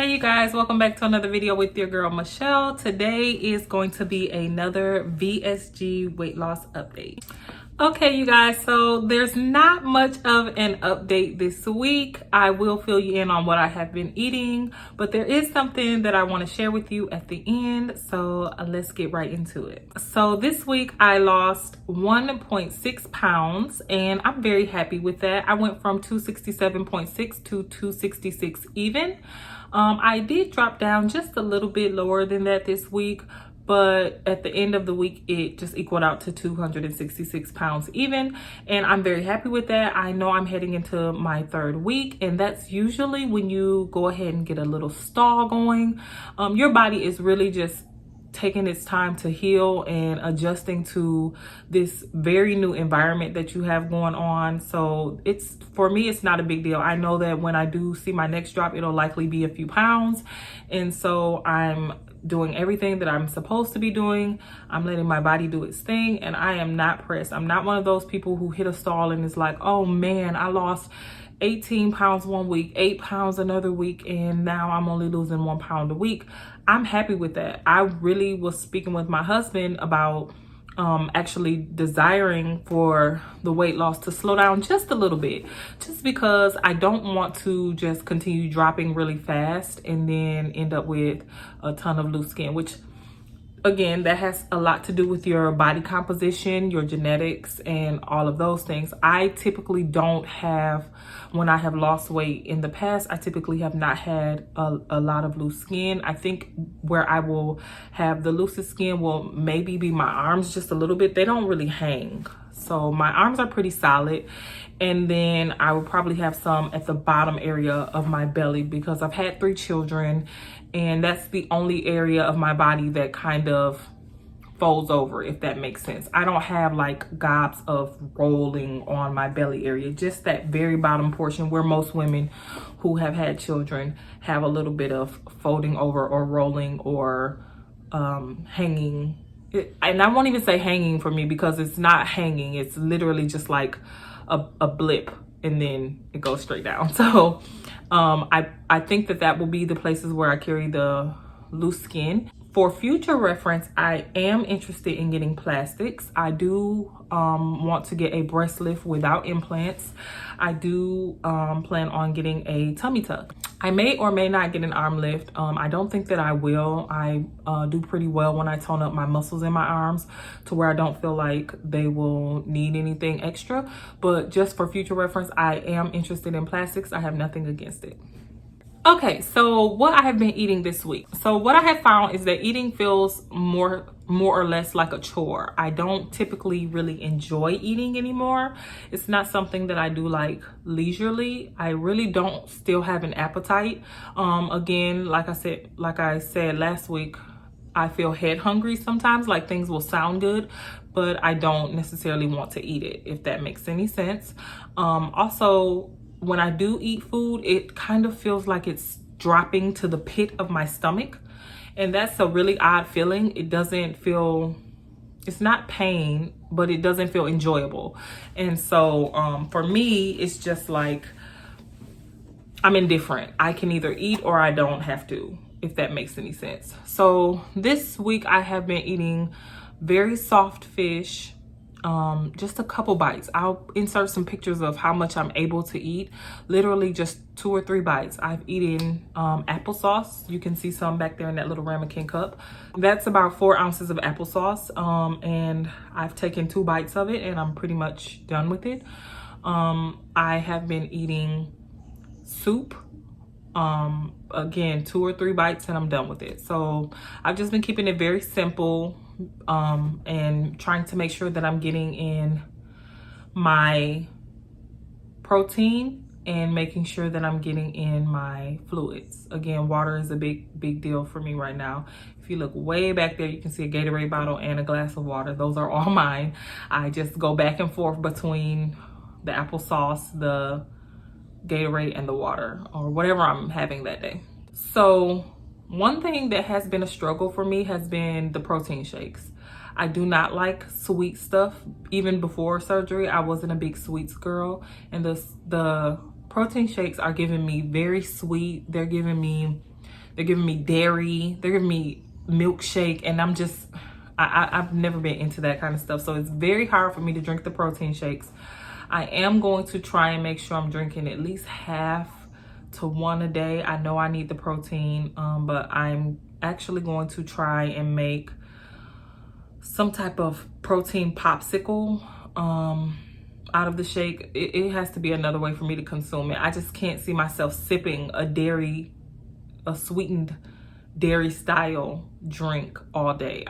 Hey you guys, welcome back to another video with your girl Michelle. Today is going to be another VSG weight loss update. Okay you guys, so there's not much of an update this week. I will fill you in on what I have been eating, but there is something that I want to share with you at the end, so let's get right into it. So this week I lost 1.6 pounds and I'm very happy with that. I went from 267.6 to 266 even. I did drop down just a little bit lower than that this week, but at the end of the week it just equaled out to 266 pounds even, and I'm very happy with that. I know I'm heading into my third week, and that's usually when you go ahead and get a little stall going. Your body is really just taking its time to heal and adjusting to this very new environment that you have going on. So it's, for me, it's not a big deal. I know that when I do see my next drop, it'll likely be a few pounds, and so I'm doing everything that I'm supposed to be doing. I'm letting my body do its thing, and I am not pressed. I'm not one of those people who hit a stall and is like, oh man, I lost 18 pounds one week, 8 pounds another week, and now I'm only losing 1 pound a week. I'm happy with that. I really was speaking with my husband about actually desiring for the weight loss to slow down just a little bit, just because I don't want to just continue dropping really fast and then end up with a ton of loose skin, which again, that has a lot to do with your body composition, your genetics, and all of those things. I typically don't have, when I have lost weight in the past, I typically have not had a lot of loose skin. I think where I will have the loosest skin will maybe be my arms just a little bit. They don't really hang. So my arms are pretty solid. And then I will probably have some at the bottom area of my belly because I've had 3 children, and that's the only area of my body that kind of folds over, if that makes sense. I don't have like gobs of rolling on my belly area, just that very bottom portion where most women who have had children have a little bit of folding over or rolling or hanging. And I won't even say hanging for me because it's not hanging. It's literally just like a blip and then it goes straight down. So I think that will be the places where I carry the loose skin. For future reference, I am interested in getting plastics. I do want to get a breast lift without implants. I do plan on getting a tummy tuck. I may or may not get an arm lift. I don't think that I will. I do pretty well when I tone up my muscles in my arms to where I don't feel like they will need anything extra. But just for future reference, I am interested in plastics. I have nothing against it. Okay, so what I have been eating this week. So what I have found is that eating feels more or less like a chore. I don't typically really enjoy eating anymore. It's not something that I do like leisurely. I really don't still have an appetite. Again, like I said last week, I feel head hungry sometimes, like things will sound good, but I don't necessarily want to eat it, if that makes any sense. Also, when I do eat food, it kind of feels like it's dropping to the pit of my stomach. And that's a really odd feeling. It doesn't feel, it's not pain, but it doesn't feel enjoyable. And so for me, it's just like, I'm indifferent. I can either eat or I don't have to, if that makes any sense. So this week I have been eating very soft fish, just a couple bites. I'll insert some pictures of how much I'm able to eat. Literally just 2 or 3 bites. I've eaten applesauce. You can see some back there in that little ramekin cup. That's about 4 ounces of applesauce, and I've taken 2 bites of it and I'm pretty much done with it. I have been eating soup, again 2 or 3 bites and I'm done with it. So I've just been keeping it very simple, and trying to make sure that I'm getting in my protein and making sure that I'm getting in my fluids. Again, water is a big deal for me right now. If you look way back there, you can see a Gatorade bottle and a glass of water. Those are all mine. I just go back and forth between the applesauce, the Gatorade, and the water, or whatever I'm having that day. So one thing that has been a struggle for me has been the protein shakes. I do not like sweet stuff. Even before surgery, I wasn't a big sweets girl, and the protein shakes are giving me very sweet. They're giving me They're giving me dairy. They're giving me milkshake, and I've never been into that kind of stuff. So it's very hard for me to drink the protein shakes. I am going to try and make sure I'm drinking at least half to one a day. I know I need the protein, but I'm actually going to try and make some type of protein popsicle out of the shake. It has to be another way for me to consume it. I just can't see myself sipping a sweetened dairy style drink all day.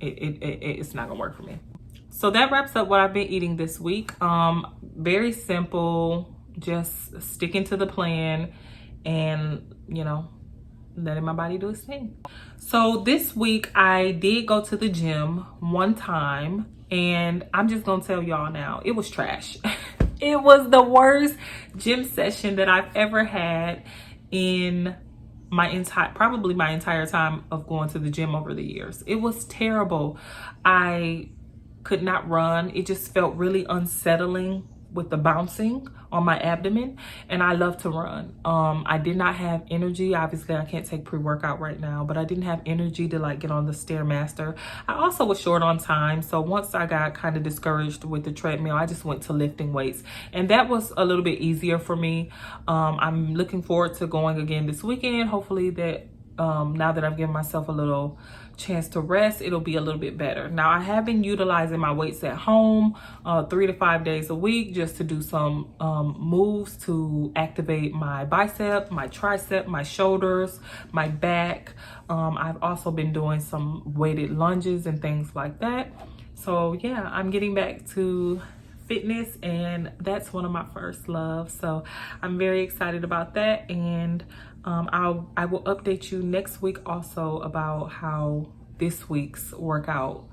It's not gonna work for me. So that wraps up what I've been eating this week. Very simple, just sticking to the plan and, you know, letting my body do its thing. So this week I did go to the gym one time, and I'm just gonna tell y'all now, it was trash. It was the worst gym session that I've ever had in probably my entire time of going to the gym over the years. It was terrible. I could not run. It just felt really unsettling with the bouncing on my abdomen, and I love to run. I did not have energy. Obviously I can't take pre-workout right now, but I didn't have energy to like get on the Stairmaster. I also was short on time, so once I got kind of discouraged with the treadmill, I just went to lifting weights, and that was a little bit easier for me. I'm looking forward to going again this weekend. Hopefully that now that I've given myself a little chance to rest, it'll be a little bit better. Now I have been utilizing my weights at home 3 to 5 days a week just to do some moves to activate my bicep, my tricep, my shoulders, my back. I've also been doing some weighted lunges and things like that. So yeah, I'm getting back to fitness, and that's one of my first loves. So I'm very excited about that, and I will update you next week also about how this week's workout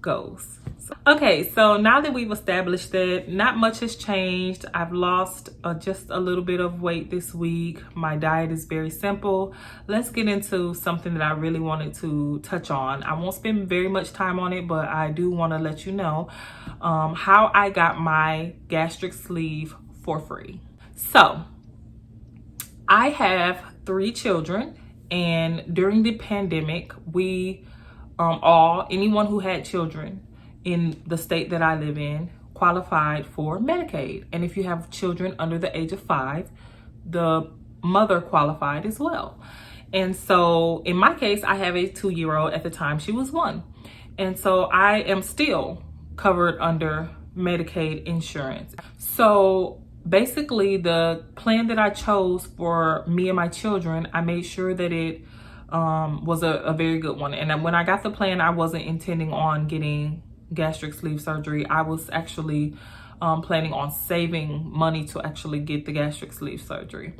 goes. Okay, so now that we've established that not much has changed, I've lost just a little bit of weight this week. My diet is very simple. Let's get into something that I really wanted to touch on. I won't spend very much time on it, but I do want to let you know how I got my gastric sleeve for free. So I have 3 children, and during the pandemic, anyone who had children in the state that I live in qualified for Medicaid. And if you have children under the age of 5, the mother qualified as well. And so in my case, I have a 2-year-old. At the time she was 1. And so I am still covered under Medicaid insurance. So basically the plan that I chose for me and my children, I made sure that it was a very good one. And when I got the plan, I wasn't intending on getting gastric sleeve surgery. I was actually planning on saving money to actually get the gastric sleeve surgery.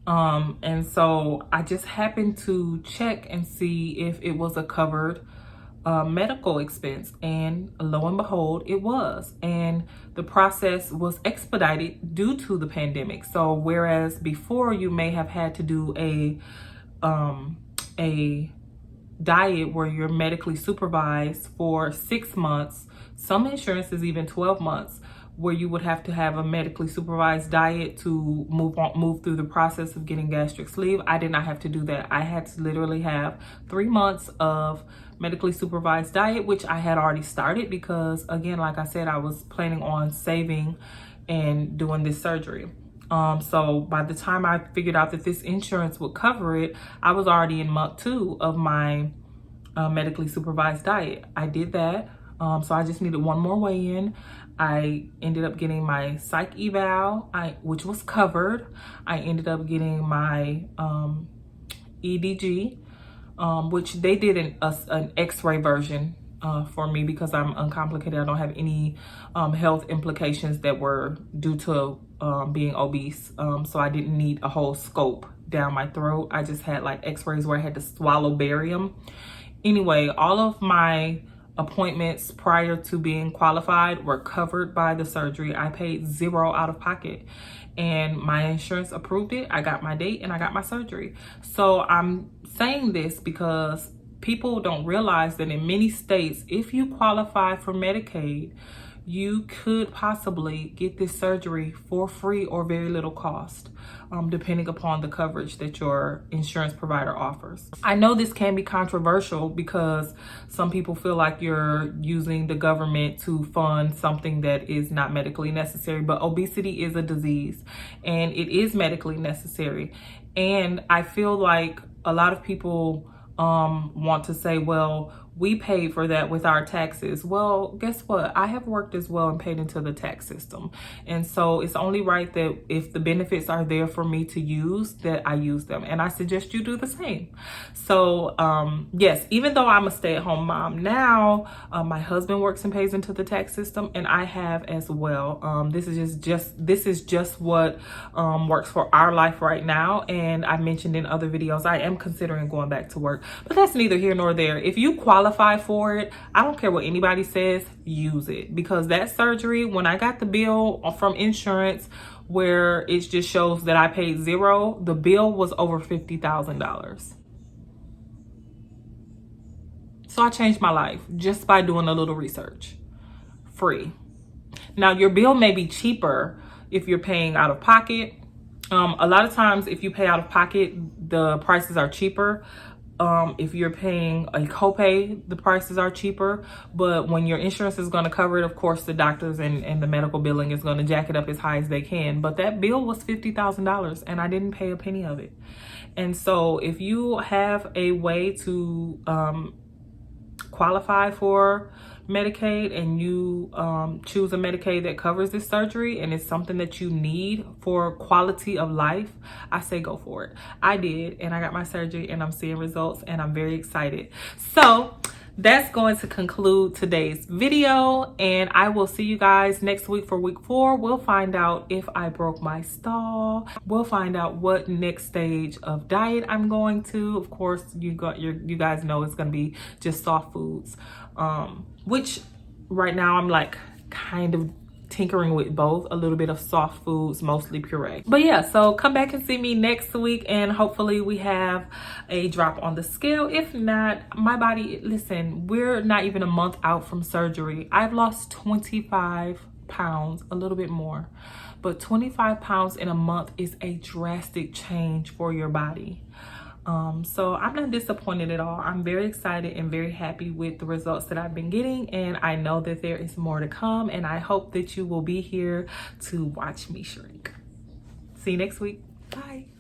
And so I just happened to check and see if it was a covered medical expense, and lo and behold, it was. And the process was expedited due to the pandemic. So whereas before you may have had to do a diet where you're medically supervised for 6 months, some insurances even 12 months, where you would have to have a medically supervised diet to move through the process of getting gastric sleeve. I did not have to do that. I had to literally have 3 months of medically supervised diet, which I had already started because, again, like I said, I was planning on saving and doing this surgery. So by the time I figured out that this insurance would cover it, I was already in month 2 of my medically supervised diet. I did that. So I just needed one more weigh-in. I ended up getting my psych eval, which was covered. I ended up getting my EDG, which they did an X-ray version for me because I'm uncomplicated. I don't have any health implications that were due to being obese. So I didn't need a whole scope down my throat. I just had like X-rays where I had to swallow barium. Anyway, all of my appointments prior to being qualified were covered by the surgery. I paid 0 out of pocket, and my insurance approved it. I got my date and I got my surgery. So I'm saying this because people don't realize that in many states, if you qualify for Medicaid, you could possibly get this surgery for free or very little cost, depending upon the coverage that your insurance provider offers. I know this can be controversial because some people feel like you're using the government to fund something that is not medically necessary, but obesity is a disease and it is medically necessary. And I feel like a lot of people want to say, well, we paid for that with our taxes. Well, guess what? I have worked as well and paid into the tax system. And so it's only right that if the benefits are there for me to use, that I use them. And I suggest you do the same. So yes, even though I'm a stay-at-home mom now, my husband works and pays into the tax system, and I have as well. This is just what works for our life right now. And I mentioned in other videos, I am considering going back to work, but that's neither here nor there. If you qualify for it, I don't care what anybody says, use it. Because that surgery, when I got the bill from insurance where it just shows that I paid zero, the bill was over $50,000. So I changed my life just by doing a little research. Free. Now your bill may be cheaper if you're paying out of pocket. A lot of times if you pay out of pocket, the prices are cheaper. If you're paying a copay, the prices are cheaper. But when your insurance is going to cover it, of course, the doctors and the medical billing is going to jack it up as high as they can. But that bill was $50,000 and I didn't pay a penny of it. And so if you have a way to qualify for Medicaid and you choose a Medicaid that covers this surgery and it's something that you need for quality of life, I say go for it. I did, and I got my surgery and I'm seeing results and I'm very excited. So that's going to conclude today's video, and I will see you guys next week for week 4. We'll find out if I broke my stall. We'll find out what next stage of diet I'm going to. Of course, you guys know it's going to be just soft foods, which right now I'm like kind of tinkering with both, a little bit of soft foods, mostly puree. But yeah, so come back and see me next week and hopefully we have a drop on the scale. If not, my body, listen, we're not even a month out from surgery. I've lost 25 pounds, a little bit more, but 25 pounds in a month is a drastic change for your body. So I'm not disappointed at all. I'm very excited and very happy with the results that I've been getting, and I know that there is more to come, and I hope that you will be here to watch me shrink. See you next week. Bye.